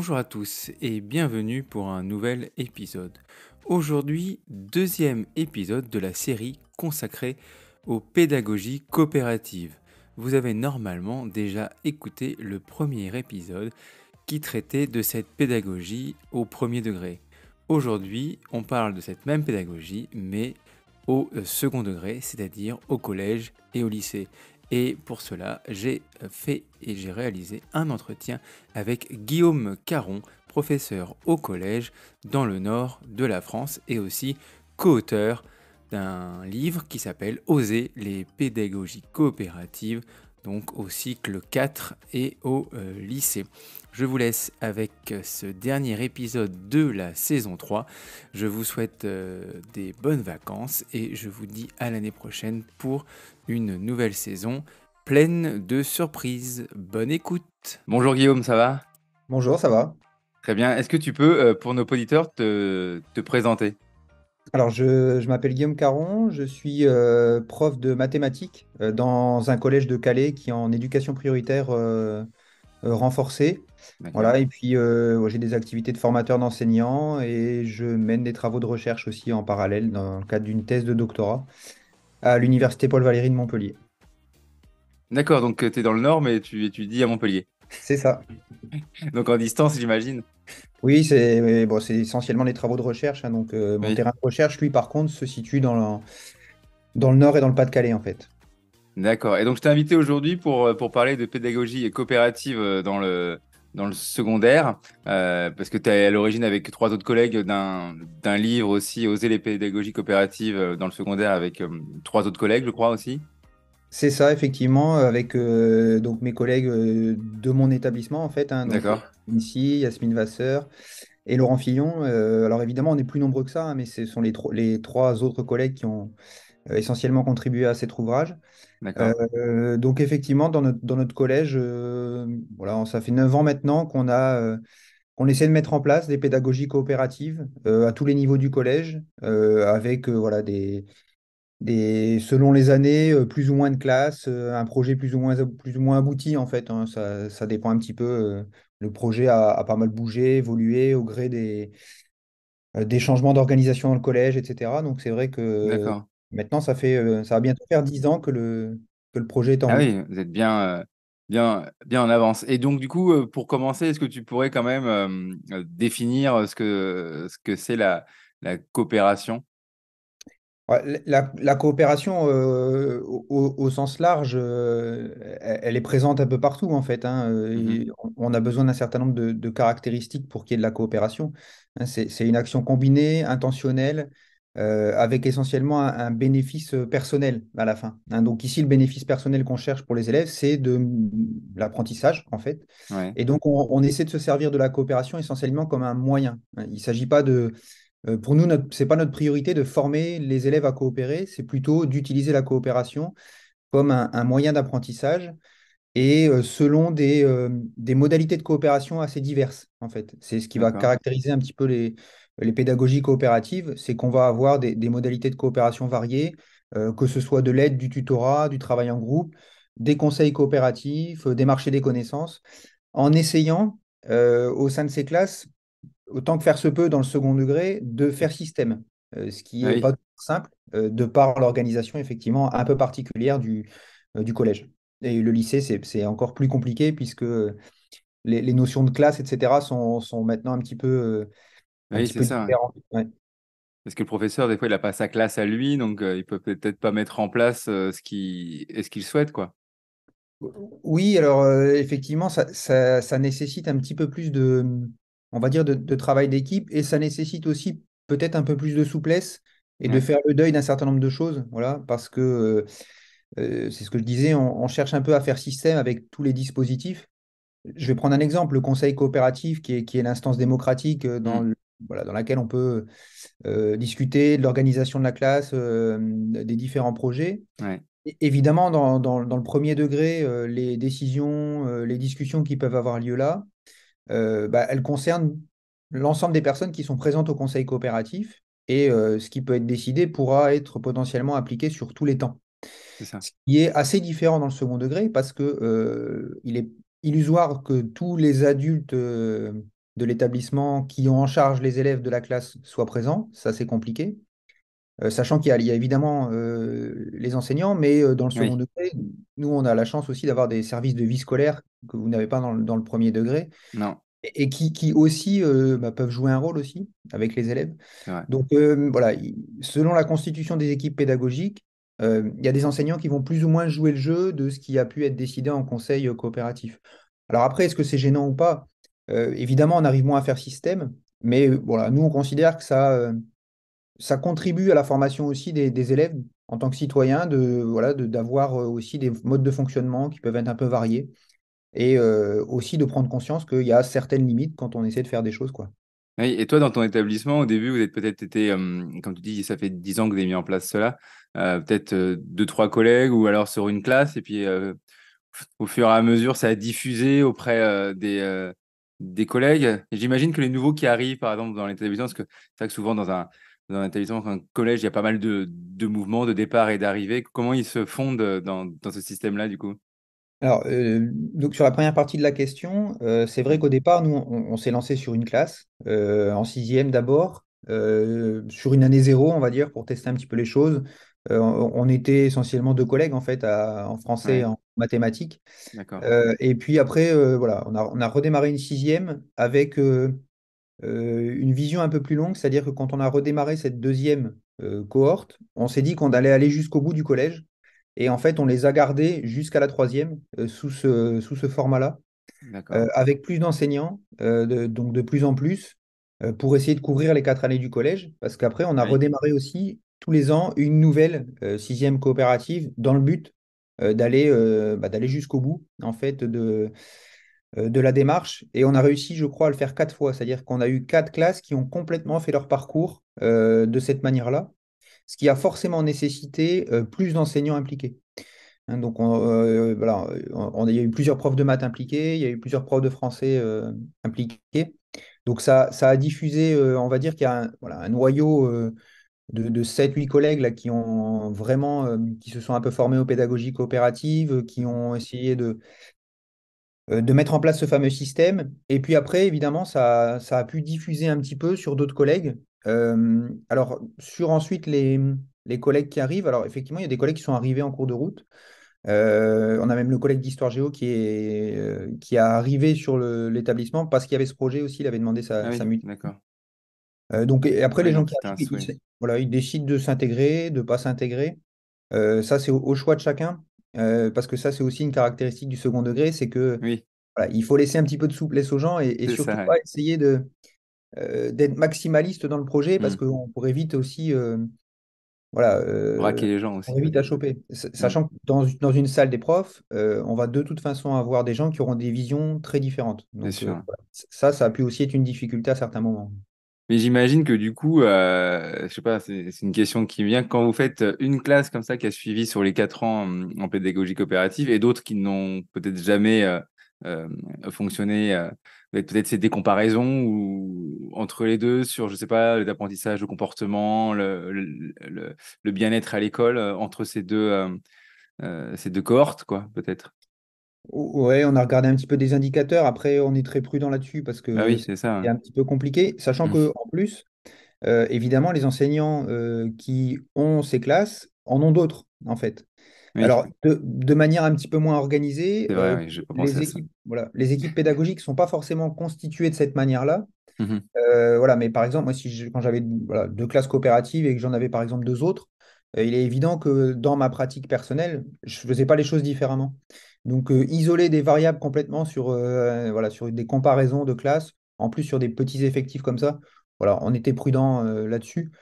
Bonjour à tous et bienvenue pour un nouvel épisode. Aujourd'hui, deuxième épisode de la série consacrée aux pédagogies coopératives. Vous avez normalement déjà écouté le premier épisode qui traitait de cette pédagogie au premier degré. Aujourd'hui, on parle de cette même pédagogie mais au second degré, c'est-à-dire au collège et au lycée. Et pour cela, j'ai fait et j'ai réalisé un entretien avec Guillaume Caron, professeur au collège dans le nord de la France et aussi co-auteur d'un livre qui s'appelle Oser les pédagogies coopératives, donc au cycle 4 et au lycée. Je vous laisse avec ce dernier épisode de la saison 3. Je vous souhaite des bonnes vacances et je vous dis à l'année prochaine pour une nouvelle saison pleine de surprises. Bonne écoute. Bonjour Guillaume, ça va? Bonjour, ça va? Très bien. Est-ce que tu peux, pour nos auditeurs, te présenter? Alors, je m'appelle Guillaume Caron, je suis prof de mathématiques dans un collège de Calais qui est en éducation prioritaire renforcée. D'accord. Voilà, et puis ouais, j'ai des activités de formateur d'enseignants et je mène des travaux de recherche aussi en parallèle dans le cadre d'une thèse de doctorat à l'Université Paul Valéry de Montpellier. D'accord, donc tu es dans le Nord, mais tu étudies à Montpellier. C'est ça. Donc en distance, j'imagine. Oui, c'est bon, c'est essentiellement des travaux de recherche, hein, donc mon Oui. terrain de recherche, lui, par contre, se situe dans le Nord et dans le Pas-de-Calais, en fait. D'accord. Et donc je t'ai invité aujourd'hui pour parler de pédagogie et coopérative dans le secondaire, parce que tu es à l'origine avec trois autres collègues d'un livre aussi, Oser les pédagogies coopératives dans le secondaire avec trois autres collègues, je crois aussi. C'est ça, effectivement, avec donc mes collègues de mon établissement, en fait, hein, donc D'accord. ici, Yasmine Vasseur et Laurent Fillon. Alors évidemment, on est plus nombreux que ça, hein, mais ce sont les trois autres collègues qui ont essentiellement contribué à cet ouvrage. D'accord. Donc effectivement, dans notre collège, voilà, ça fait 9 ans maintenant qu'on essaie de mettre en place des pédagogies coopératives à tous les niveaux du collège, avec voilà, selon les années, plus ou moins de classes, un projet plus ou moins abouti en fait, hein. Ça dépend un petit peu. Le projet a pas mal bougé, évolué au gré des changements d'organisation dans le collège, etc. Donc c'est vrai que D'accord. maintenant, ça va bientôt faire 10 ans que le projet est en Ah route. oui, vous êtes bien en avance. Et donc, du coup, pour commencer, est-ce que tu pourrais quand même définir ce que c'est la coopération? Ouais, la coopération au sens large, elle est présente un peu partout en fait, hein. Mhm. Et on a besoin d'un certain nombre de caractéristiques pour qu'il y ait de la coopération, hein. C'est une action combinée, intentionnelle, avec essentiellement un bénéfice personnel à la fin, hein. Donc ici, le bénéfice personnel qu'on cherche pour les élèves, c'est de l'apprentissage en fait. Ouais, Et donc on essaie de se servir de la coopération essentiellement comme un moyen, hein. Il ne s'agit pas pour nous, ce n'est pas notre priorité de former les élèves à coopérer, c'est plutôt d'utiliser la coopération comme un moyen d'apprentissage et selon des modalités de coopération assez diverses, en fait. C'est ce qui va d'accord, caractériser un petit peu les pédagogies coopératives, c'est qu'on va avoir des modalités de coopération variées, que ce soit de l'aide, du tutorat, du travail en groupe, des conseils coopératifs, des marchés des connaissances, en essayant, au sein de ces classes, autant que faire se peut dans le second degré, de faire système, ce qui n'est pas oui, toujours simple, de par l'organisation effectivement un peu particulière du collège. Et le lycée, c'est encore plus compliqué puisque les notions de classe, etc., sont maintenant un oui, petit c'est peu ça. Ouais. différentes. Ouais. Parce que le professeur, des fois, il n'a pas sa classe à lui, donc il peut peut-être pas mettre en place ce qu'il souhaite, quoi. Oui, alors effectivement, ça nécessite un petit peu plus on va dire, de travail d'équipe et ça nécessite aussi peut-être un peu plus de souplesse et de Ouais, faire le deuil d'un certain nombre de choses, voilà, parce que c'est ce que je disais, on cherche un peu à faire système avec tous les dispositifs. Je vais prendre un exemple, le conseil coopératif, qui est l'instance démocratique hmm, voilà, dans laquelle on peut discuter de l'organisation de la classe, des différents projets. ouais, Évidemment, dans le premier degré, les décisions, les discussions qui peuvent avoir lieu là, bah, elles concernent l'ensemble des personnes qui sont présentes au conseil coopératif et ce qui peut être décidé pourra être potentiellement appliqué sur tous les temps. c'est ça. Ce qui est assez différent dans le second degré parce que il est illusoire que tous les adultes de l'établissement qui ont en charge les élèves de la classe soient présents. Ça, c'est compliqué. Sachant qu'il y a évidemment les enseignants, mais dans le second Oui, degré, nous, on a la chance aussi d'avoir des services de vie scolaire que vous n'avez pas dans le premier degré non, et qui aussi peuvent jouer un rôle aussi avec les élèves. c'est vrai. Donc voilà, selon la constitution des équipes pédagogiques, il y a des enseignants qui vont plus ou moins jouer le jeu de ce qui a pu être décidé en conseil coopératif. Alors après, est-ce que c'est gênant ou pas? Évidemment, on arrive moins à faire système, mais voilà, nous, on considère que ça contribue à la formation aussi des élèves en tant que citoyens, voilà, d'avoir aussi des modes de fonctionnement qui peuvent être un peu variés et aussi de prendre conscience qu'il y a certaines limites quand on essaie de faire des choses, quoi. Oui, et toi, dans ton établissement, au début, vous êtes peut-être été, comme tu dis, ça fait 10 ans que vous avez mis en place cela, peut-être deux, trois collègues ou alors sur une classe, et puis au fur et à mesure, ça a diffusé auprès des collègues. Et j'imagine que les nouveaux qui arrivent, par exemple, dans l'établissement, parce que c'est vrai que souvent dans un établissement, un collège, il y a pas mal de mouvements, de départ et d'arrivée. Comment ils se fondent dans ce système-là, du coup? Alors, donc sur la première partie de la question, c'est vrai Oui, qu'au départ, nous, on s'est lancé sur une classe, en sixième d'abord, sur une année zéro, on va dire, pour tester un petit peu les choses. On était essentiellement deux collègues, en fait, en français et ouais, en mathématiques. d'accord. Et puis après, voilà, on a redémarré une sixième avec une vision un peu plus longue, c'est-à-dire que quand on a redémarré cette deuxième cohorte, on s'est dit qu'on allait aller jusqu'au bout du collège. Et en fait, on les a gardés jusqu'à la troisième sous ce format-là, D'accord. avec plus d'enseignants, donc de plus en plus, pour essayer de couvrir les 4 années du collège. Parce qu'après, on a Oui, redémarré aussi tous les ans une nouvelle sixième coopérative dans le but d'aller jusqu'au bout, en fait, de la démarche. Et on a réussi, je crois, à le faire 4 fois. C'est-à-dire qu'on a eu 4 classes qui ont complètement fait leur parcours de cette manière-là, ce qui a forcément nécessité plus d'enseignants impliqués. Hein, donc, voilà, il y a eu plusieurs profs de maths impliqués, il y a eu plusieurs profs de français impliqués. Donc, ça a diffusé, on va dire qu'il y a voilà, un noyau de 7-8 collègues là, qui ont vraiment, qui se sont un peu formés aux pédagogies coopératives, qui ont essayé de mettre en place ce fameux système. Et puis après, évidemment, ça a pu diffuser un petit peu sur d'autres collègues. Alors, sur ensuite les collègues qui arrivent, alors effectivement, il y a des collègues qui sont arrivés en cours de route. On a même le collègue d'histoire géo qui a arrivé sur l'établissement parce qu'il y avait ce projet aussi, il avait demandé ah sa oui, mutuelle. d'accord. Donc, et après, Oui, les gens donc qui c'était un arrivent, souhait. voilà, ils décident de s'intégrer, de ne pas s'intégrer. Ça, c'est au choix de chacun, parce que ça, c'est aussi une caractéristique du second degré, c'est que Oui, voilà, il faut laisser un petit peu de souplesse aux gens et c'est surtout ça, pas ouais. essayer d'être maximaliste dans le projet parce Hmm. qu'on pourrait vite aussi voilà, Braquer les gens on aussi, va vite à peut-être. choper. Hmm. Sachant que dans une salle des profs, on va de toute façon avoir des gens qui auront des visions très différentes. C'est Donc, sûr. voilà. Ça a pu aussi être une difficulté à certains moments. Mais j'imagine que du coup, je sais pas, c'est une question qui me vient. Quand vous faites une classe comme ça qui a suivi sur les 4 ans en pédagogie coopérative et d'autres qui n'ont peut-être jamais euh, fonctionné, peut-être c'est des comparaisons ou entre les deux sur, je sais pas, l'apprentissage, le comportement, le bien-être à l'école entre ces deux cohortes, quoi, peut-être. Ouais, on a regardé un petit peu des indicateurs. Après, on est très prudent là-dessus parce Bah que oui, c'est ça. c'est un petit peu compliqué. Sachant Hein. que en plus, évidemment, les enseignants qui ont ces classes en ont d'autres, en fait. Oui, Alors, de manière un petit peu moins organisée, c'est vrai, oui, j'ai pas pensé à ça. les équipes pédagogiques ne sont pas forcément constituées de cette manière-là. Mhm. Voilà, mais par exemple, moi, quand j'avais voilà, 2 classes coopératives et que j'en avais par exemple 2 autres, il est évident que dans ma pratique personnelle, je ne faisais pas les choses différemment. Donc, isoler des variables complètement voilà, sur des comparaisons de classes, en plus sur des petits effectifs comme ça, voilà, on était prudent là-dessus.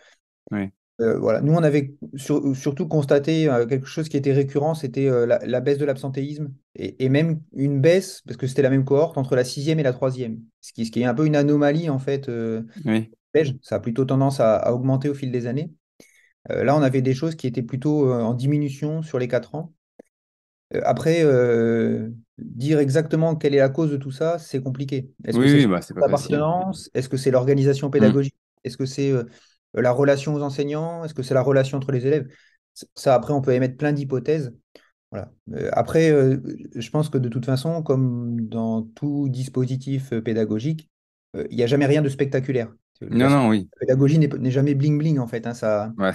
Oui, Voilà. Nous, on avait surtout constaté quelque chose qui était récurrent, c'était la baisse de l'absentéisme et même une baisse, parce que c'était la même cohorte, entre la sixième et la troisième, ce qui est un peu une anomalie en fait. oui, Collège. Ça a plutôt tendance à augmenter au fil des années. Là, on avait des choses qui étaient plutôt en diminution sur les 4 ans. Après, dire exactement quelle est la cause de tout ça, c'est compliqué. Est-ce que oui, c'est oui, sur bah c'est pas facile. l'appartenance? Est-ce que c'est l'organisation Mm. pédagogique? Est-ce que c'est la relation aux enseignants? Est-ce que c'est la relation entre les élèves? Ça, après, on peut émettre plein d'hypothèses. Voilà. Après, je pense que de toute façon, comme dans tout dispositif pédagogique, il n'y a jamais rien de spectaculaire. La Non, non, oui. pédagogie n'est jamais bling-bling, en fait, hein, ça, Ouais.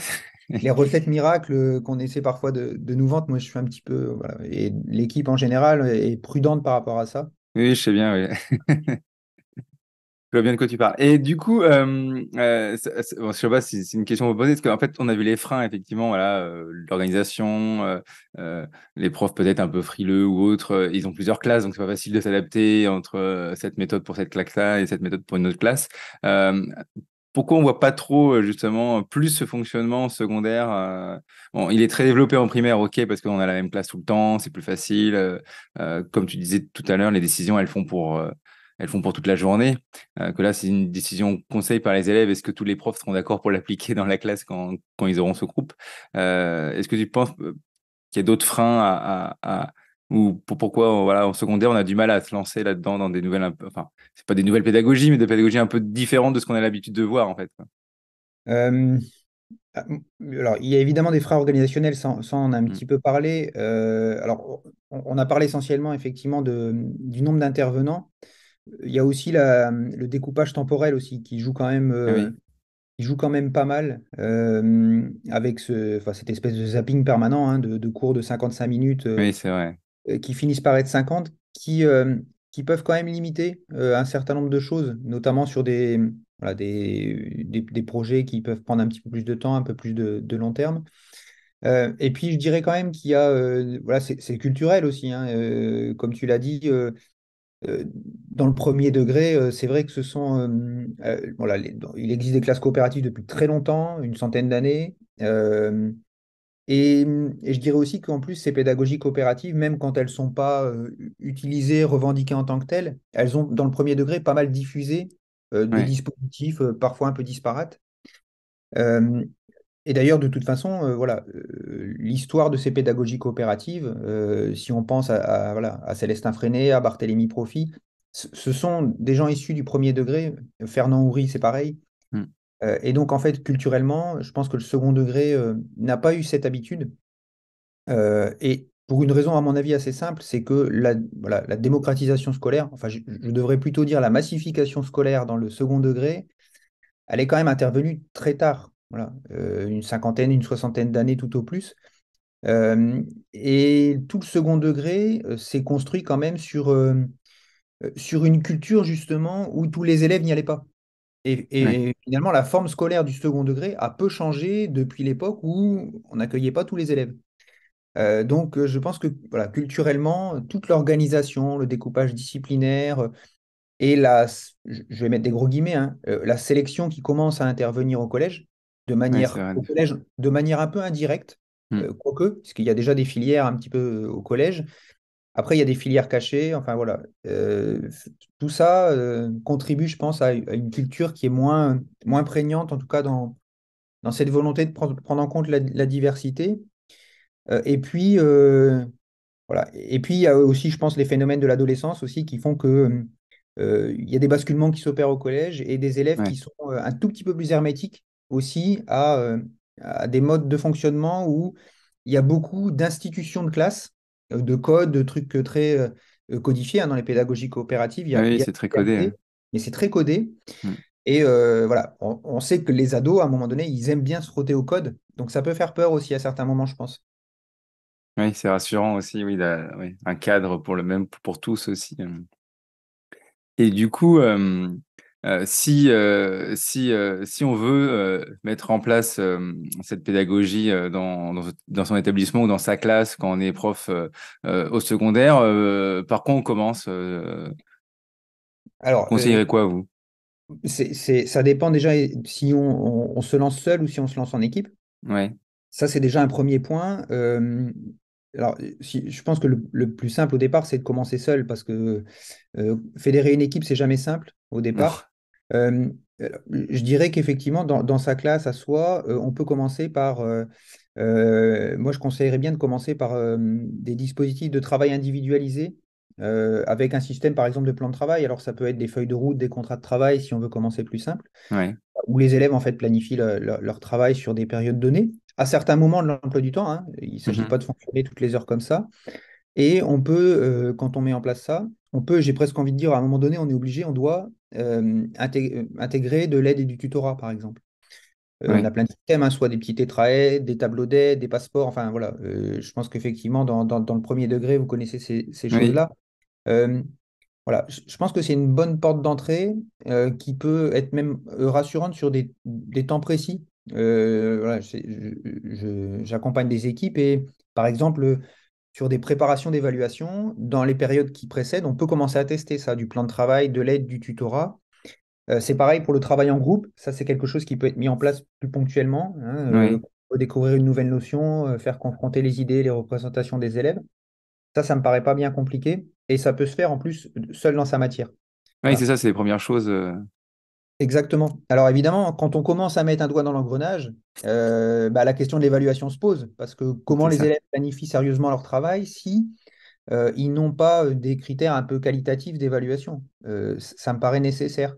les recettes miracles qu'on essaie parfois de nous vendre, moi, je suis un petit peu. Voilà. Et l'équipe, en général, est prudente par rapport à ça. Oui, je sais bien, oui. Je vois bien de quoi tu parles. Et du coup, bon, je sais pas si c'est une question à vous poser, parce qu'en fait, on a vu les freins, effectivement, voilà, l'organisation, les profs peut-être un peu frileux ou autres, ils ont plusieurs classes, donc c'est pas facile de s'adapter entre cette méthode pour cette classe-là et cette méthode pour une autre classe. Euh, Pourquoi on voit pas trop, justement, plus ce fonctionnement en secondaire? Bon, il est très développé en primaire, ok, parce qu'on a la même classe tout le temps, c'est plus facile. Comme tu disais tout à l'heure, les décisions, elles font pour toute la journée. Que là, c'est une décision conseil par les élèves. Est-ce que tous les profs seront d'accord pour l'appliquer dans la classe quand ils auront ce groupe? Est-ce que tu penses qu'il y a d'autres freins ou pourquoi, voilà, en secondaire, on a du mal à se lancer là-dedans dans des nouvelles, enfin, c'est pas des nouvelles pédagogies, mais des pédagogies un peu différentes de ce qu'on a l'habitude de voir, en fait, quoi. Euh, alors, il y a évidemment des freins organisationnels, ça, on en a un Mm. petit peu parlé. Alors, on a parlé essentiellement, effectivement, du nombre d'intervenants. Il y a aussi le découpage temporel aussi, Ah oui, qui joue quand même pas mal avec enfin, cette espèce de zapping permanent, hein, de cours de 55 minutes oui, c'est vrai. qui finissent par être 50, qui peuvent quand même limiter un certain nombre de choses, notamment sur voilà, des projets qui peuvent prendre un petit peu plus de temps, un peu plus de long terme. Et puis, je dirais quand même qu'il y a, voilà, c'est culturel aussi, hein, comme tu l'as dit, dans le premier degré, c'est vrai que ce sont, voilà, il existe des classes coopératives depuis très longtemps, une centaine d'années. Et je dirais aussi qu'en plus, ces pédagogies coopératives, même quand elles ne sont pas utilisées, revendiquées en tant que telles, elles ont, dans le premier degré, pas mal diffusé des Ouais, dispositifs parfois un peu disparates. Euh, et d'ailleurs, de toute façon, voilà, l'histoire de ces pédagogies coopératives, si on pense voilà, à Célestin Freinet, à Barthélemy Profit, ce sont des gens issus du premier degré. Fernand Houry, c'est pareil. mm, Et donc, en fait, culturellement, je pense que le second degré n'a pas eu cette habitude. Et pour une raison, à mon avis, assez simple, c'est que voilà, la démocratisation scolaire, enfin, je devrais plutôt dire la massification scolaire dans le second degré, elle est quand même intervenue très tard. Voilà, une cinquantaine, une soixantaine d'années tout au plus. Et tout le second degré s'est construit quand même sur une culture justement où tous les élèves n'y allaient pas. ouais, Et finalement, la forme scolaire du second degré a peu changé depuis l'époque où on n'accueillait pas tous les élèves. Donc, je pense que voilà, culturellement, toute l'organisation, le découpage disciplinaire et je vais mettre des gros guillemets, hein, la sélection qui commence à intervenir au collège, ouais, c'est vrai. au collège, de manière un peu indirecte, Mm, quoique, parce qu'il y a déjà des filières un petit peu au collège. Après, il y a des filières cachées. Enfin, voilà. Tout ça contribue, je pense, à une culture qui est moins prégnante, en tout cas dans cette volonté de prendre en compte la diversité. Et puis, voilà. Et puis, il y a aussi, je pense, les phénomènes de l'adolescence aussi qui font que il y a des basculements qui s'opèrent au collège et des élèves qui ouais, sont un tout petit peu plus hermétiques aussi à des modes de fonctionnement où il y a beaucoup d'institutions de classe, de codes, de trucs très codifiés, hein, dans les pédagogies coopératives. ah oui, Il y a c'est très une codé, hein. réalité, mais c'est très codé. Mm. Et voilà, on sait que les ados, à un moment donné, ils aiment bien se frotter au code. Donc ça peut faire peur aussi à certains moments, je pense. Oui, c'est rassurant aussi, oui, oui, un cadre pour le même pour tous aussi. Et du coup, si on veut mettre en place cette pédagogie dans son établissement ou dans sa classe quand on est prof au secondaire, par quoi on commence? Vous Alors, conseillerez quoi, vous? ça dépend déjà si on se lance seul ou si on se lance en équipe. Ouais, Ça, c'est déjà un premier point. Alors, je pense que le plus simple au départ, c'est de commencer seul parce que fédérer une équipe, c'est jamais simple au non, départ. Euh, je dirais qu'effectivement, dans sa classe à soi, on peut commencer par. Moi, je conseillerais bien de commencer par des dispositifs de travail individualisés avec un système, par exemple, de plan de travail. Alors, ça peut être des feuilles de route, des contrats de travail, si on veut commencer plus simple, ouais, où les élèves en fait planifient leur travail sur des périodes données, à certains moments de l'emploi du temps, hein. Il ne s'agit mhm, pas de fonctionner toutes les heures comme ça. Et on peut, quand on met en place ça, on peut, j'ai presque envie de dire, à un moment donné, on est obligé, on doit intégrer de l'aide et du tutorat, par exemple. On a Oui, plein de systèmes, hein, soit des petits tétraaides, des tableaux d'aide, des passeports, enfin voilà. Je pense qu'effectivement, dans le premier degré, vous connaissez ces oui. choses-là. Euh, voilà, je pense que c'est une bonne porte d'entrée qui peut être même rassurante sur des temps précis. Voilà, j'accompagne des équipes et, par exemple, sur des préparations d'évaluation, dans les périodes qui précèdent, on peut commencer à tester ça, du plan de travail, de l'aide, du tutorat. C'est pareil pour le travail en groupe. Ça, c'est quelque chose qui peut être mis en place plus ponctuellement, hein, Oui. découvrir une nouvelle notion, faire confronter les idées, les représentations des élèves. Ça me paraît pas bien compliqué. Et ça peut se faire en plus seul dans sa matière. Oui, c'est Voilà. ça, c'est les premières choses. Exactement. Alors évidemment, quand on commence à mettre un doigt dans l'engrenage, la question de l'évaluation se pose. Parce que comment C'est les ça. élèves planifient sérieusement leur travail si ils n'ont pas des critères un peu qualitatifs d'évaluation? Ça me paraît nécessaire.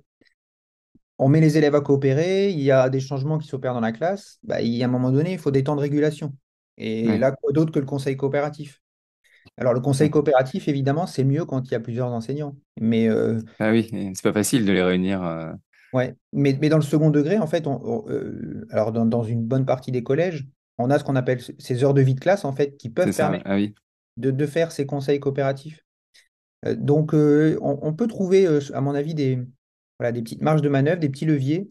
On met les élèves à coopérer, il y a des changements qui s'opèrent dans la classe, il y a un moment donné, il faut des temps de régulation. Et Oui. là, quoi d'autre que le conseil coopératif? Alors, le conseil Oui. coopératif, évidemment, c'est mieux quand il y a plusieurs enseignants. Ah oui, et c'est pas facile de les réunir. Ouais. Mais dans le second degré, en fait, alors dans une bonne partie des collèges, on a ce qu'on appelle ces heures de vie de classe, en fait, qui C'est peuvent ça, ouais. permettre Ah oui. de faire ces conseils coopératifs. Donc, on peut trouver, à mon avis, voilà, des petites marges de manœuvre, des petits leviers,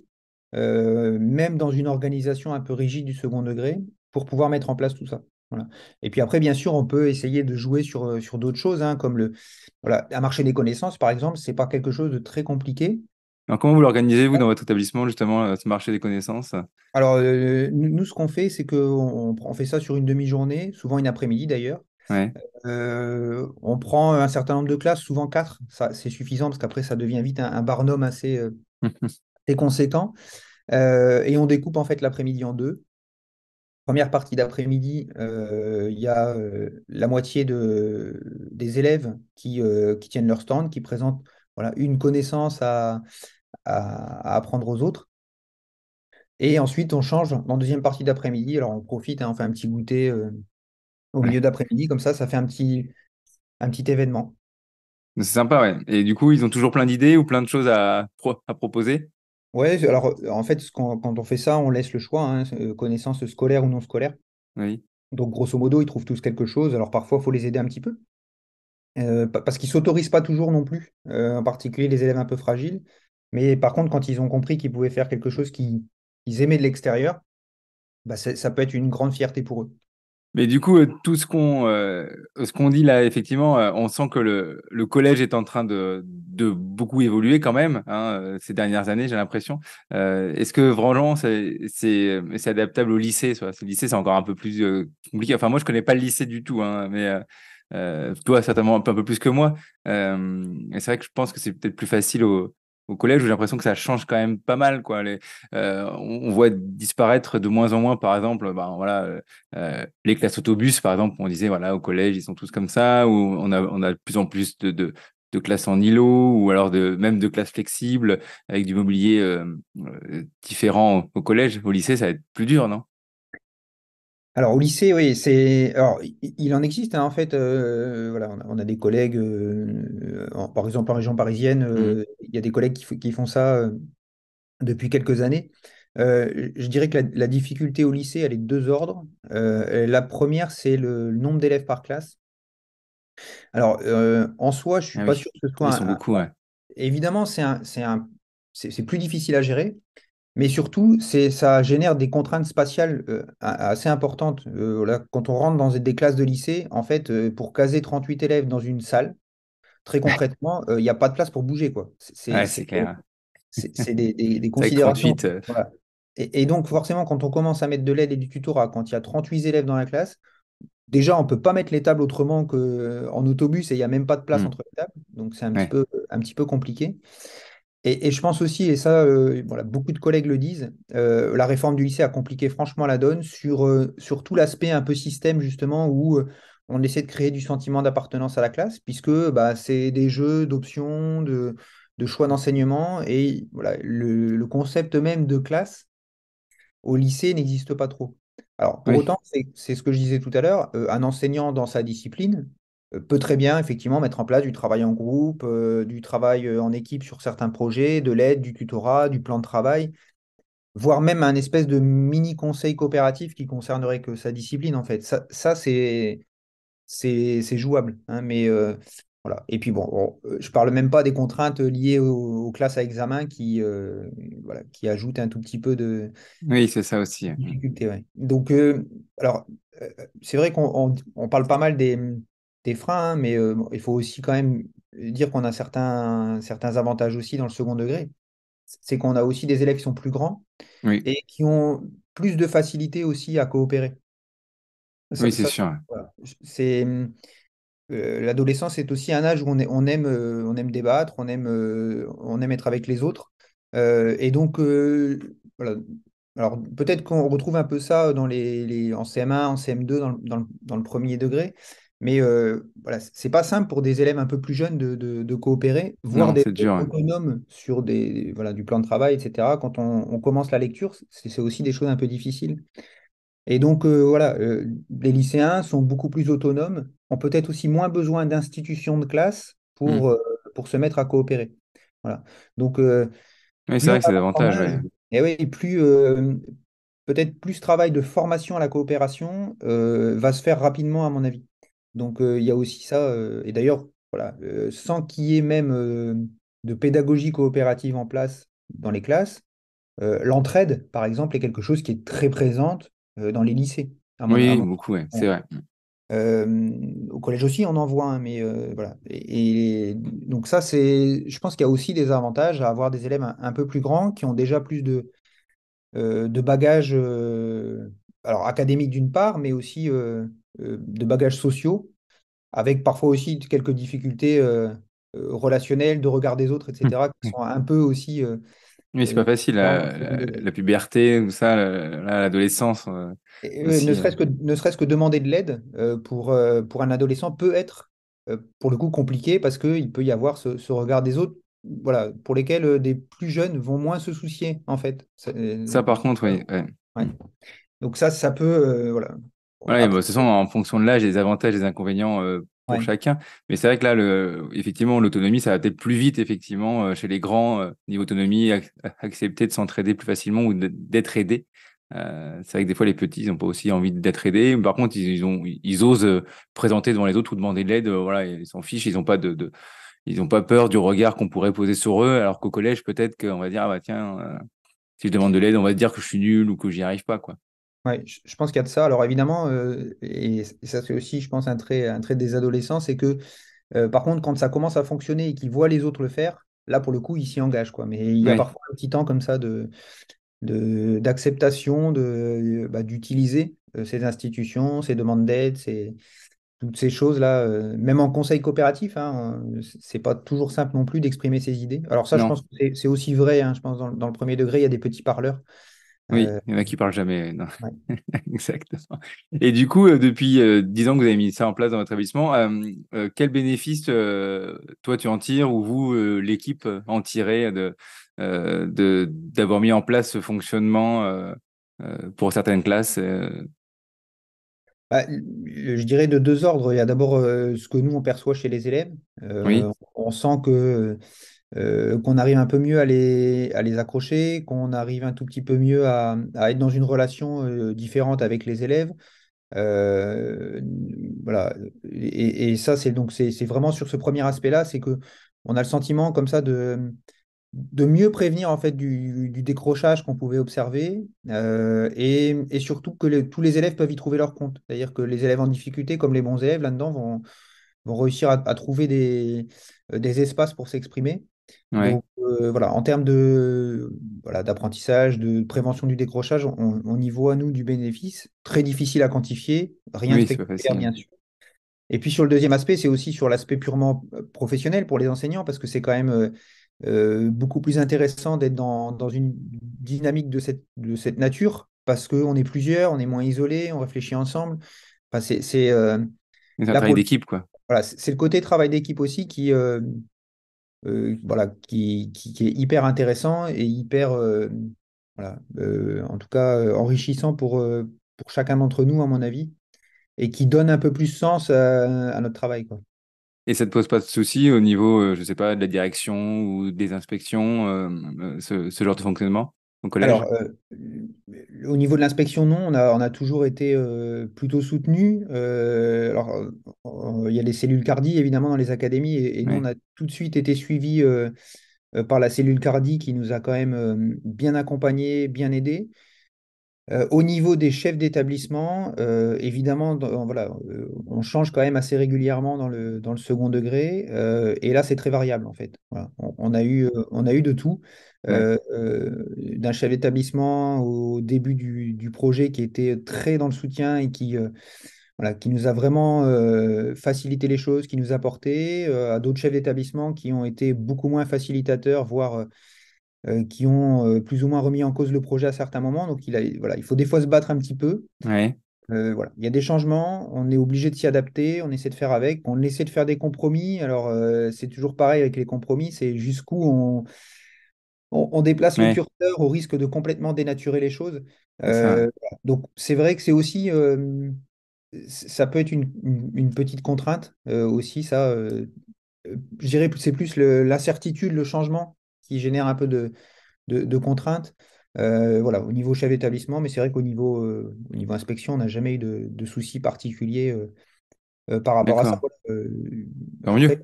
même dans une organisation un peu rigide du second degré, pour pouvoir mettre en place tout ça. Voilà. Et puis après, bien sûr, on peut essayer de jouer sur d'autres choses, hein, comme voilà, un marché des connaissances, par exemple, c'est pas quelque chose de très compliqué. Alors, comment vous l'organisez, vous, dans votre établissement, justement, ce marché des connaissances? Alors, nous, ce qu'on fait, c'est qu'on fait ça sur une demi-journée, souvent une après-midi d'ailleurs. Ouais. On prend un certain nombre de classes, souvent quatre, ça, c'est suffisant parce qu'après, ça devient vite un barnum assez conséquent. Et on découpe en fait l'après-midi en deux. Première partie d'après-midi, il y a la moitié des élèves qui tiennent leur stand, qui présentent voilà, une connaissance à apprendre aux autres. Et ensuite, on change en deuxième partie d'après-midi. Alors, on profite, hein, on fait un petit goûter au Ouais. milieu d'après-midi, comme ça fait un petit événement. C'est sympa, ouais. Et du coup, ils ont toujours plein d'idées ou plein de choses à proposer? Ouais, alors en fait, quand on fait ça, on laisse le choix, hein, connaissances scolaires ou non scolaires. Oui. Donc, grosso modo, ils trouvent tous quelque chose. Alors, parfois, il faut les aider un petit peu. Parce qu'ils ne s'autorisent pas toujours non plus, en particulier les élèves un peu fragiles. Mais par contre, quand ils ont compris qu'ils pouvaient faire quelque chose qu'ils aimaient de l'extérieur, ça peut être une grande fierté pour eux. Mais du coup, tout ce qu'on dit là, effectivement, on sent que le collège est en train de beaucoup évoluer quand même, hein, ces dernières années, j'ai l'impression. Est-ce que vraiment c'est adaptable au lycée, ça? Le lycée, c'est encore un peu plus compliqué. Enfin, moi, je connais pas le lycée du tout, hein, mais toi, certainement un peu plus que moi. Et c'est vrai que je pense que c'est peut-être plus facile au collège où j'ai l'impression que ça change quand même pas mal, quoi. On voit disparaître de moins en moins, par exemple, ben, voilà, les classes autobus, par exemple, on disait, voilà, au collège, ils sont tous comme ça, ou on a de plus en plus de classes en îlot, ou alors même de classes flexibles, avec du mobilier différent au collège. Au lycée, ça va être plus dur, non? Alors, au lycée, oui, Alors, il en existe, hein, en fait. Voilà, on a des collègues, par exemple, en région parisienne, Mhm. il y a des collègues qui font ça depuis quelques années. Je dirais que la difficulté au lycée, elle est de deux ordres. La première, c'est le nombre d'élèves par classe. Alors, en soi, je ne suis Ah pas oui, sûr que ce ils soit sont beaucoup, ouais. évidemment, c'est plus difficile à gérer, mais surtout, ça génère des contraintes spatiales assez importantes. Là, quand on rentre dans des classes de lycée, en fait, pour caser 38 élèves dans une salle, très concrètement, il n'y a pas de place pour bouger, quoi. Ouais, c'est clair. C'est des C'est vrai que considérations. 38, Voilà. Et donc, forcément, quand on commence à mettre de l'aide et du tutorat, quand il y a 38 élèves dans la classe, déjà, on ne peut pas mettre les tables autrement qu'en autobus et il n'y a même pas de place hmm, entre les tables. Donc, c'est ouais, un petit peu compliqué. Et je pense aussi, et ça, voilà, beaucoup de collègues le disent, la réforme du lycée a compliqué franchement la donne sur tout l'aspect un peu système, justement, où on essaie de créer du sentiment d'appartenance à la classe, puisque c'est des jeux d'options, de choix d'enseignement, et voilà, le concept même de classe au lycée n'existe pas trop. Alors, pour oui, autant, c'est ce que je disais tout à l'heure, un enseignant dans sa discipline. peut très bien, effectivement, mettre en place du travail en groupe, du travail en équipe sur certains projets, de l'aide, du tutorat, du plan de travail, voire même un espèce de mini conseil coopératif qui concernerait que sa discipline, en fait. Ça c'est jouable, hein, mais voilà. Et puis je parle même pas des contraintes liées aux classes à examen voilà, qui ajoutent un tout petit peu de Oui, c'est ça aussi. difficulté. Ouais. Donc, alors, c'est vrai qu'on parle pas mal des freins, hein, mais bon, il faut aussi quand même dire qu'on a certains avantages aussi dans le second degré. C'est qu'on a aussi des élèves qui sont plus grands Oui, et qui ont plus de facilité aussi à coopérer. oui, c'est sûr. Voilà. C'est, l'adolescence est aussi un âge où on aime débattre, on aime être avec les autres. Et donc, voilà. Alors, peut-être qu'on retrouve un peu ça en CM1, en CM2, dans le premier degré. Mais voilà, c'est pas simple pour des élèves un peu plus jeunes de coopérer, voire Non, d'être c'est dur. Ouais. autonomes sur voilà, du plan de travail, etc. Quand on commence la lecture, c'est aussi des choses un peu difficiles. Et donc, voilà, les lycéens sont beaucoup plus autonomes, ont peut-être aussi moins besoin d'institutions de classe Hmm. pour se mettre à coopérer. Voilà. Donc, Oui, c'est plus on vrai que c'est avance en davantage. âge, Ouais. et oui, plus peut-être plus travail de formation à la coopération va se faire rapidement, à mon avis. Donc, il y a aussi ça. Et d'ailleurs, voilà, sans qu'il y ait même de pédagogie coopérative en place dans les classes, l'entraide, par exemple, est quelque chose qui est très présente dans les lycées, à Oui, mon beaucoup, ouais, c'est sens. vrai. Au collège aussi, on en voit, hein, mais voilà. Et donc ça, je pense qu'il y a aussi des avantages à avoir des élèves un peu plus grands qui ont déjà plus de bagages, alors académiques d'une part, mais aussi de bagages sociaux, avec parfois aussi quelques difficultés relationnelles, de regard des autres, Hmm. etc., qui Oui, sont un peu aussi oui, c'est pas facile, différentes dans le second degré. la puberté, tout ça, l'adolescence Ne aussi. serait-ce que demander de l'aide pour un adolescent peut être, pour le coup, compliqué parce qu'il peut y avoir ce regard des autres, voilà, pour lesquels des plus jeunes vont moins se soucier, en fait. Ça, par contre, oui. Ouais. Ouais. Donc ça peut, voilà. Voilà, et bon, de Après, toute façon, en fonction de l'âge, il y a des avantages et des inconvénients pour ouais. chacun. Mais c'est vrai que là, effectivement, l'autonomie, ça va peut-être plus vite, effectivement, chez les grands, niveau autonomie, accepter de s'entraider plus facilement ou d'être aidé. C'est vrai que des fois, les petits, ils n'ont pas aussi envie d'être aidés. Par contre, ils osent présenter devant les autres ou demander de l'aide. Voilà, ils s'en fichent. Ils n'ont pas ils ont pas peur du regard qu'on pourrait poser sur eux. Alors qu'au collège, peut-être qu'on va dire, ah bah tiens, si je demande de l'aide, on va dire que je suis nul ou que j'y arrive pas, quoi. Ouais, je pense qu'il y a de ça. Alors évidemment, et ça c'est aussi, je pense, un trait des adolescents, c'est que par contre, quand ça commence à fonctionner et qu'ils voient les autres le faire, là pour le coup, ils s'y engagent, quoi. Mais il y a Oui, parfois un petit temps comme ça d'acceptation d'utiliser ces institutions, ces demandes d'aide, toutes ces choses-là, même en conseil coopératif, hein, c'est pas toujours simple non plus d'exprimer ses idées. Alors ça, je non. pense que c'est aussi vrai, hein, je pense dans le premier degré, il y a des petits parleurs. Oui, Euh, il y en a qui parlent jamais. Non. ouais. Exactement. Et du coup, depuis 10 ans que vous avez mis ça en place dans votre établissement, quel bénéfice toi tu en tires ou vous, l'équipe, en tirez d'avoir mis en place ce fonctionnement pour certaines classes Bah, je dirais de deux ordres. Il y a d'abord ce que nous, on perçoit chez les élèves. Oui, On sent qu'on arrive un peu mieux à les accrocher, qu'on arrive un tout petit peu mieux à être dans une relation différente avec les élèves. Euh, voilà. Et ça, c'est vraiment sur ce premier aspect-là, c'est que on a le sentiment comme ça de mieux prévenir en fait du décrochage qu'on pouvait observer et surtout que tous les élèves peuvent y trouver leur compte. C'est-à-dire que les élèves en difficulté, comme les bons élèves là-dedans, vont réussir à trouver des espaces pour s'exprimer. ouais. Donc voilà, en termes voilà, d'apprentissage, de prévention du décrochage, on y voit, nous, du bénéfice. Très difficile à quantifier, rien de Oui, c'est pas spectaculaire, facile. bien sûr. Et puis sur le deuxième aspect, c'est aussi sur l'aspect purement professionnel pour les enseignants, parce que c'est quand même beaucoup plus intéressant d'être dans une dynamique de cette nature, parce qu'on est plusieurs, on est moins isolés, on réfléchit ensemble. Enfin, C'est un là travail pour d'équipe, quoi. voilà, c'est le côté travail d'équipe aussi voilà, qui est hyper intéressant et hyper, voilà, en tout cas, enrichissant pour chacun d'entre nous, à mon avis. et qui donne un peu plus sens à notre travail, quoi. Et ça te pose pas de soucis au niveau, je sais pas, de la direction ou des inspections, ce genre de fonctionnement au Alors, collège? au niveau de l'inspection, non, on a toujours été plutôt soutenu. Il y a les cellules cardi, évidemment, dans les académies, et nous, on Ouais, a tout de suite été suivis par la cellule cardi qui nous a quand même bien accompagnés, bien aidés. Au niveau des chefs d'établissement, évidemment, voilà, on change quand même assez régulièrement dans le second degré. Et là, c'est très variable, en fait. Voilà. On a eu de tout. ouais, D'un chef d'établissement au début du projet qui était très dans le soutien et voilà, qui nous a vraiment facilité les choses, qui nous a porté, à d'autres chefs d'établissement qui ont été beaucoup moins facilitateurs, voire qui ont plus ou moins remis en cause le projet à certains moments. Donc, voilà, il faut des fois se battre un petit peu. ouais, Voilà. Il y a des changements, on est obligé de s'y adapter, on essaie de faire avec, on essaie de faire des compromis. Alors, c'est toujours pareil avec les compromis, c'est jusqu'où on déplace le ouais, curseur au risque de complètement dénaturer les choses. c'est ça. Voilà. Donc, c'est vrai que c'est aussi, ça peut être une petite contrainte aussi, ça. Je dirais que c'est plus l'incertitude, le changement qui génère un peu de contraintes. Voilà, au niveau chef d'établissement, mais c'est vrai qu'au niveau inspection, on n'a jamais eu de soucis particuliers par rapport à ça. D'accord. Voilà. Tant Après, mieux.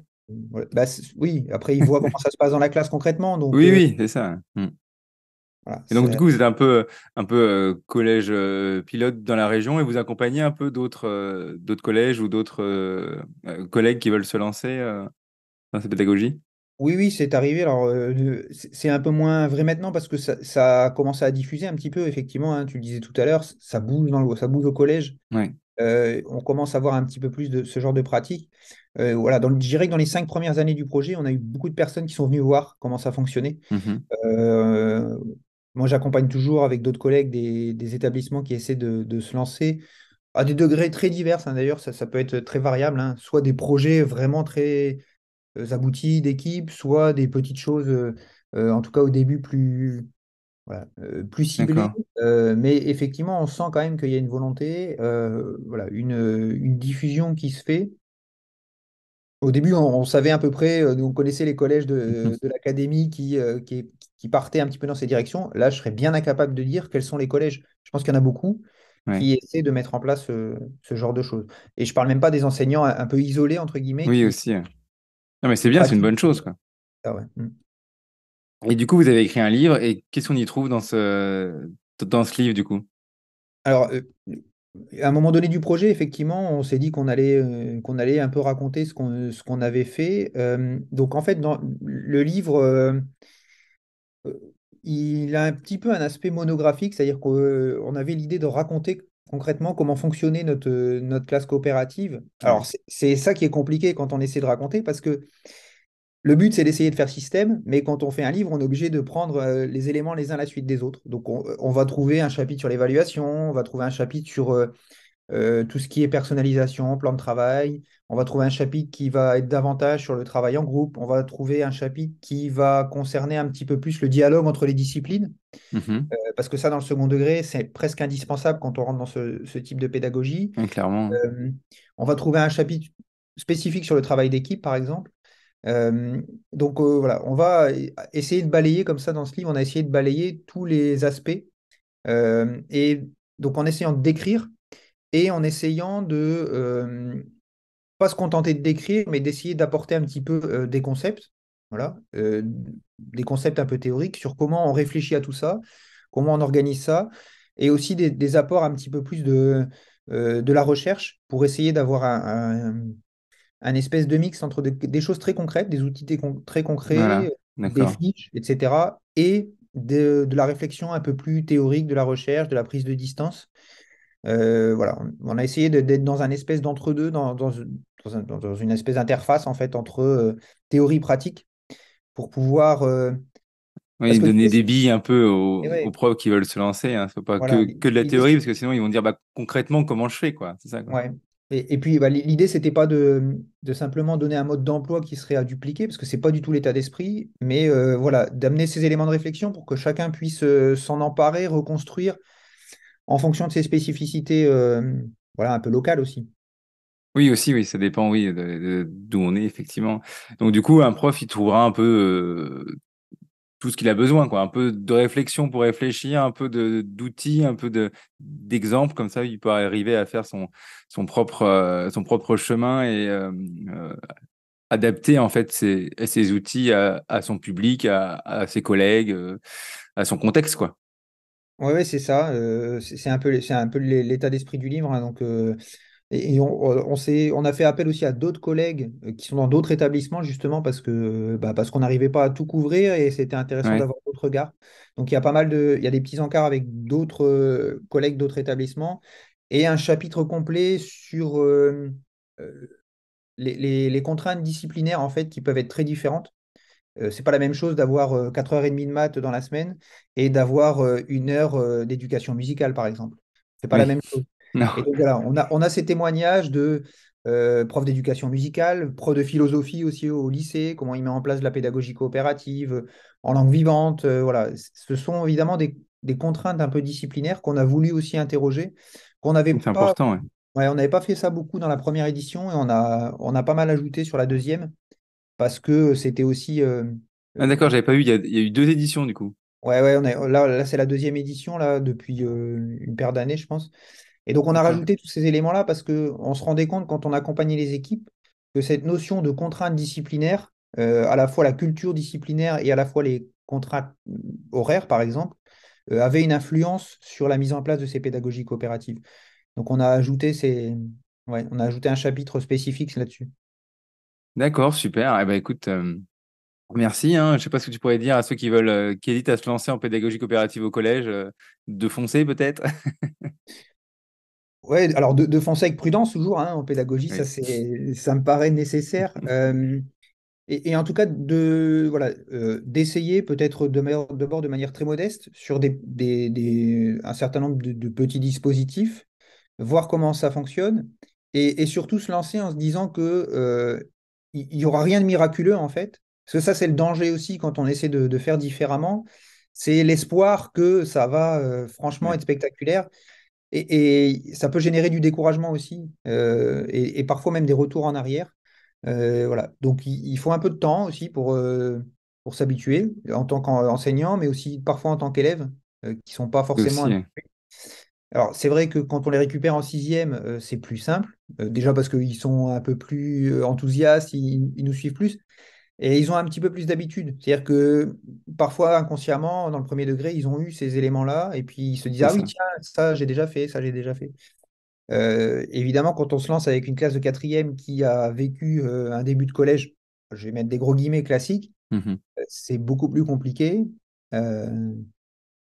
voilà. Bah, oui, après, ils voient comment ça se passe dans la classe concrètement. Donc, Oui, oui, c'est ça. Mm. voilà, Et donc, du coup, vous êtes un peu collège pilote dans la région et vous accompagnez un peu d'autres collèges ou d'autres collègues qui veulent se lancer dans cette pédagogie? oui, oui, c'est arrivé. Alors, c'est un peu moins vrai maintenant parce que ça a commencé à diffuser un petit peu, effectivement, hein, tu le disais tout à l'heure, ça bouge ça bouge au collège. Ouais. On commence à voir un petit peu plus de ce genre de pratique. Voilà, je dirais que dans les 5 premières années du projet, on a eu beaucoup de personnes qui sont venues voir comment ça fonctionnait. Mhm. Euh, Moi, j'accompagne toujours avec d'autres collègues des établissements qui essaient de se lancer à des degrés très divers, hein, d'ailleurs, ça peut être très variable, hein. Soit des projets vraiment très aboutis d'équipe, soit des petites choses, en tout cas au début, voilà, plus ciblé, D'accord. mais effectivement, on sent quand même qu'il y a une volonté, voilà, une diffusion qui se fait. Au début, on savait à peu près, on connaissait les collèges Mhm. de l'académie qui partaient un petit peu dans ces directions. Là, je serais bien incapable de dire quels sont les collèges. Je pense qu'il y en a beaucoup Ouais. qui essaient de mettre en place ce genre de choses. Et je parle même pas des enseignants un peu isolés, entre guillemets, Oui, aussi. Non, mais c'est qui bien, c'est une pratiquent. bonne chose, quoi. Ah ouais. Mm. Et du coup, vous avez écrit un livre et qu'est-ce qu'on y trouve dans ce livre, du coup? Alors, à un moment donné du projet, effectivement, on s'est dit qu'on allait un peu raconter ce qu'on avait fait. Donc, en fait, dans le livre, euh, il a un petit peu un aspect monographique, c'est-à-dire qu'on avait l'idée de raconter concrètement comment fonctionnait notre classe coopérative. Alors, Ouais. c'est ça qui est compliqué quand on essaie de raconter, parce que le but, c'est d'essayer de faire système, mais quand on fait un livre, on est obligé de prendre les éléments les uns à la suite des autres. Donc, on va trouver un chapitre sur l'évaluation, on va trouver un chapitre sur tout ce qui est personnalisation, plan de travail. On va trouver un chapitre qui va être davantage sur le travail en groupe. On va trouver un chapitre qui va concerner un petit peu plus le dialogue entre les disciplines, Mhm. parce que ça, dans le second degré, c'est presque indispensable quand on rentre dans ce type de pédagogie. Ouais, clairement. Euh, on va trouver un chapitre spécifique sur le travail d'équipe, par exemple. Donc voilà, on va essayer de balayer comme ça dans ce livre, on a essayé de balayer tous les aspects. Et donc en essayant de décrire et en essayant de pas se contenter de décrire, mais d'essayer d'apporter un petit peu des concepts, voilà, des concepts un peu théoriques sur comment on réfléchit à tout ça, comment on organise ça, et aussi des apports un petit peu plus de la recherche pour essayer d'avoir un espèce de mix entre des choses très concrètes, des outils très concrets, Voilà. des D'accord. fiches, etc., et de la réflexion un peu plus théorique, de la recherche, de la prise de distance. Voilà, on a essayé d'être dans un espèce d'entre-deux, dans une espèce d'interface en fait entre théorie et pratique pour pouvoir. Parce Oui, que donner l'idée, des billes un peu c'est aux ouais, pros qui veulent se lancer. Hein. Faut pas voilà, que de la l'idée, théorie, parce que sinon ils vont dire bah, concrètement comment je fais, quoi. C'est ça, quoi. ouais. Et puis bah, l'idée, c'était pas de simplement donner un mode d'emploi qui serait à dupliquer, parce que c'est pas du tout l'état d'esprit, mais voilà, d'amener ces éléments de réflexion pour que chacun puisse s'en emparer, reconstruire en fonction de ses spécificités voilà, un peu local aussi. Oui, aussi, oui, ça dépend, oui, d'où on est, effectivement. Donc, du coup, un prof, il trouvera un peu tout ce qu'il a besoin, quoi. Un peu de réflexion pour réfléchir, un peu d'outils, un peu d'exemples, comme ça, il peut arriver à faire son propre chemin et euh, adapter, en fait, ses outils à son public, à ses collègues, à son contexte, quoi. Ouais, ouais, c'est ça. C'est un peu l'état d'esprit du livre, hein. Donc, et on a fait appel aussi à d'autres collègues qui sont dans d'autres établissements, justement, parce qu'on n'arrivait pas à tout couvrir et c'était intéressant Ouais, d'avoir d'autres regards. Donc, il y a des petits encarts avec d'autres collègues d'autres établissements et un chapitre complet sur euh, les contraintes disciplinaires, en fait, qui peuvent être très différentes. C'est pas la même chose d'avoir 4h30 de maths dans la semaine et d'avoir 1 heure d'éducation musicale, par exemple. C'est pas la oui, même chose. non, Et donc voilà, on a ces témoignages de profs d'éducation musicale, profs de philosophie aussi au lycée, comment il met en place de la pédagogie coopérative en langue vivante. Voilà. Ce sont évidemment des contraintes un peu disciplinaires qu'on a voulu aussi interroger, qu'on n'avait c'est pas, important, ouais. ouais, on n'avait pas fait ça beaucoup dans la première édition et on a pas mal ajouté sur la deuxième parce que c'était aussi. Ah, d'accord, On- j'avais pas vu, il y a eu deux éditions, du coup. Ouais, ouais, là c'est la deuxième édition là, depuis une paire d'années, je pense. Et donc, on a D'accord. rajouté tous ces éléments-là parce qu'on se rendait compte, quand on accompagnait les équipes, que cette notion de contrainte disciplinaire, à la fois la culture disciplinaire et à la fois les contraintes horaires, par exemple, avait une influence sur la mise en place de ces pédagogies coopératives. Donc, ouais, on a ajouté un chapitre spécifique là-dessus. D'accord, super. Eh ben, écoute, merci, hein. Je sais pas ce que tu pourrais dire à ceux qui hésitent à se lancer en pédagogie coopérative au collège, de foncer peut-être. Ouais, alors de foncer avec prudence toujours, hein, en pédagogie, Oui. ça me paraît nécessaire. Et en tout cas, voilà, d'essayer peut-être d'abord de manière très modeste sur un certain nombre de petits dispositifs, voir comment ça fonctionne, et surtout se lancer en se disant que il n'y aura rien de miraculeux en fait. Parce que ça, c'est le danger aussi quand on essaie de faire différemment. C'est l'espoir que ça va franchement Ouais. être spectaculaire. Et ça peut générer du découragement aussi, et parfois même des retours en arrière. Voilà. Donc il faut un peu de temps aussi pour s'habituer en tant qu'enseignant, mais aussi parfois en tant qu'élève, qui ne sont pas forcément Aussi, habitués. Alors c'est vrai que quand on les récupère en sixième, c'est plus simple. Déjà parce qu'ils sont un peu plus enthousiastes, ils nous suivent plus. Et ils ont un petit peu plus d'habitude. C'est-à-dire que parfois, inconsciemment, dans le premier degré, ils ont eu ces éléments-là, et puis ils se disent, c'est ah oui, ça. tiens, ça j'ai déjà fait, ça j'ai déjà fait. Évidemment, quand on se lance avec une classe de quatrième qui a vécu un début de collège, je vais mettre des gros guillemets classiques, Mhm. c'est beaucoup plus compliqué, euh,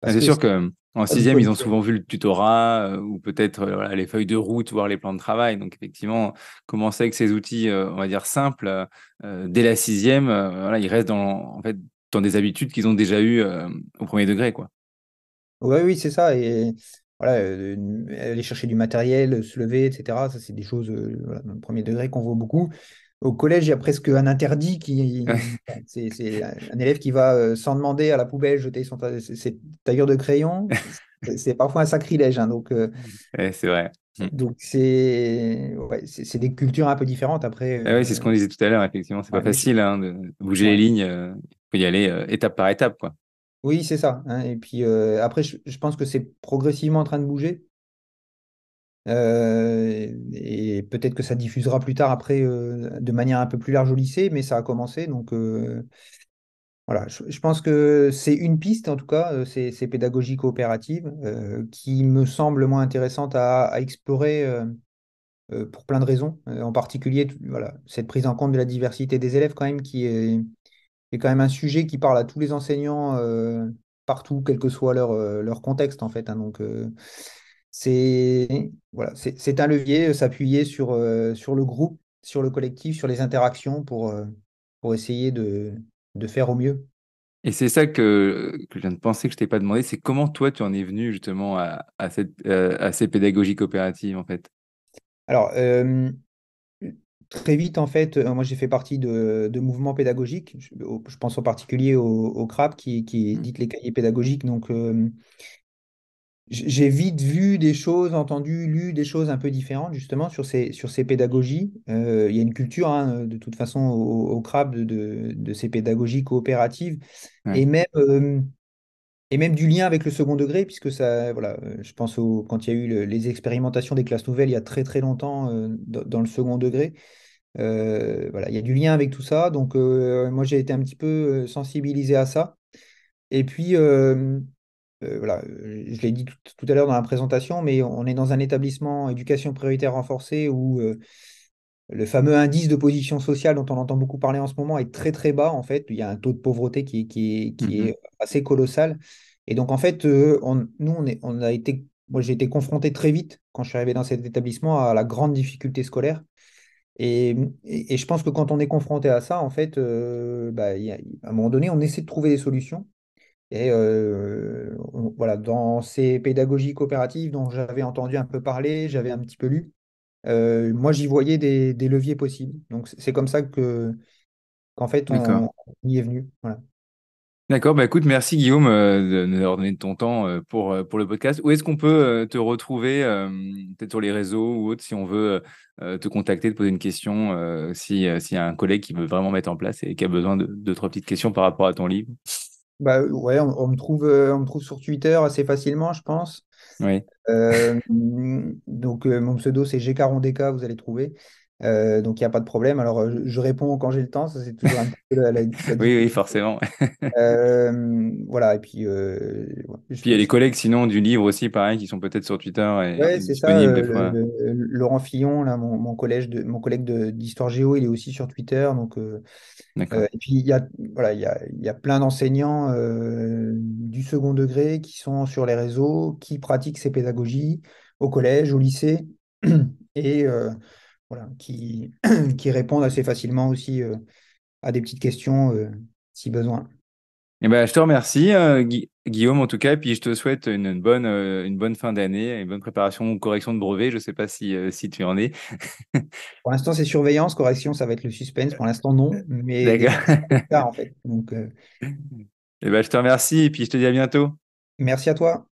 Mais parce c'est que sûr c'est que en pas du tout sixième, ils ont habituel. souvent vu le tutorat ou peut-être voilà, les feuilles de route, voire les plans de travail. Donc effectivement, commencer avec ces outils, on va dire simples, dès la sixième, voilà, ils restent en fait, dans des habitudes qu'ils ont déjà eues au premier degré, quoi. Oui, oui, c'est ça. Et voilà, aller chercher du matériel, se lever, etc. Ça, c'est des choses voilà, dans le premier degré qu'on voit beaucoup. Au collège, il y a presque un interdit c'est un élève qui va sans demander à la poubelle jeter ses tailleurs de crayon. C'est parfois un sacrilège, hein. Ouais, c'est vrai. Mm. Donc c'est des cultures un peu différentes après. Ah oui, c'est ce qu'on disait tout à l'heure, effectivement, c'est pas Ouais, facile hein, de bouger les ouais. lignes, il faut y aller étape par étape, quoi. Oui, c'est ça, hein. Et puis après, je pense que c'est progressivement en train de bouger. Et peut-être que ça diffusera plus tard après de manière un peu plus large au lycée, mais ça a commencé. Donc voilà, je pense que c'est une piste, en tout cas, ces pédagogies coopératives, qui me semble moins intéressante à explorer pour plein de raisons. En particulier, voilà, cette prise en compte de la diversité des élèves, quand même, qui est quand même un sujet qui parle à tous les enseignants partout, quel que soit leur contexte, en fait, hein. Donc, voilà, c'est un levier, s'appuyer sur le groupe, sur le collectif, sur les interactions pour essayer de faire au mieux. Et c'est ça que je viens de penser que je t'ai pas demandé, c'est comment toi tu en es venu justement à ces pédagogies coopératives en fait. Alors, très vite, en fait, moi j'ai fait partie de mouvements pédagogiques. Je pense en particulier au CRAP qui Mm. édite les cahiers pédagogiques. Donc, J'ai vite vu des choses, entendu, lu des choses un peu différentes justement sur ces pédagogies. Il y a une culture hein, de toute façon au CRAB de ces pédagogies coopératives et Ouais. même, euh, et même du lien avec le second degré, puisque ça, voilà, je pense quand il y a eu les expérimentations des classes nouvelles il y a très très longtemps dans le second degré. Voilà, il y a du lien avec tout ça. Donc moi j'ai été un petit peu sensibilisé à ça. Et puis, voilà, je l'ai dit tout à l'heure dans la présentation, mais on est dans un établissement éducation prioritaire renforcée où le fameux indice de position sociale dont on entend beaucoup parler en ce moment est très très bas en fait. Il y a un taux de pauvreté qui Mhm. est assez colossal. Et donc en fait, nous, on a été, moi j'ai été confronté très vite quand je suis arrivé dans cet établissement à la grande difficulté scolaire. Et je pense que quand on est confronté à ça, en fait, bah, à un moment donné, on essaie de trouver des solutions. Et voilà, dans ces pédagogies coopératives dont j'avais entendu un peu parler, j'avais un petit peu lu, moi j'y voyais des leviers possibles. Donc c'est comme ça qu'en fait D'accord. on y est venu. Voilà. D'accord, bah écoute, merci Guillaume de nous avoir donné de ton temps pour le podcast. Où est-ce qu'on peut te retrouver, peut-être sur les réseaux ou autre, si on veut te contacter, te poser une question, s'il y a un collègue qui veut vraiment mettre en place et qui a besoin de deux, trois petites questions par rapport à ton livre. Bah, ouais, on me trouve sur Twitter assez facilement, je pense. Oui, Donc mon pseudo c'est GKRondK, vous allez trouver. Donc il n'y a pas de problème. Alors je réponds quand j'ai le temps, ça c'est toujours un petit peu la oui, oui, difficulté. forcément. Voilà, et puis ouais, Puis il y a les collègues sinon du livre aussi, pareil, qui sont peut-être sur Twitter et ouais, c'est ça. disponibles des fois. Laurent Fillon, là, mon collègue d'histoire géo, il est aussi sur Twitter. Donc, D'accord. et puis voilà, il y a plein d'enseignants du second degré qui sont sur les réseaux, qui pratiquent ces pédagogies au collège, au lycée, et voilà, qui répondent assez facilement aussi à des petites questions si besoin. Eh ben, je te remercie, Guillaume, en tout cas, et puis je te souhaite une bonne fin d'année, une bonne préparation ou correction de brevet. Je ne sais pas si tu en es. Pour l'instant, c'est surveillance, correction, ça va être le suspense. Pour l'instant, non, mais des fois, D'accord. c'est le cas en fait. Donc, Eh ben, je te remercie, et puis je te dis à bientôt. merci à toi.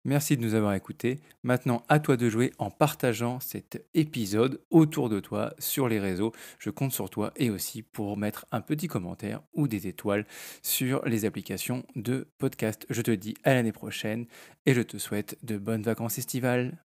Merci de nous avoir écoutés. Maintenant, à toi de jouer en partageant cet épisode autour de toi sur les réseaux. Je compte sur toi et aussi pour mettre un petit commentaire ou des étoiles sur les applications de podcast. Je te dis à l'année prochaine et je te souhaite de bonnes vacances estivales.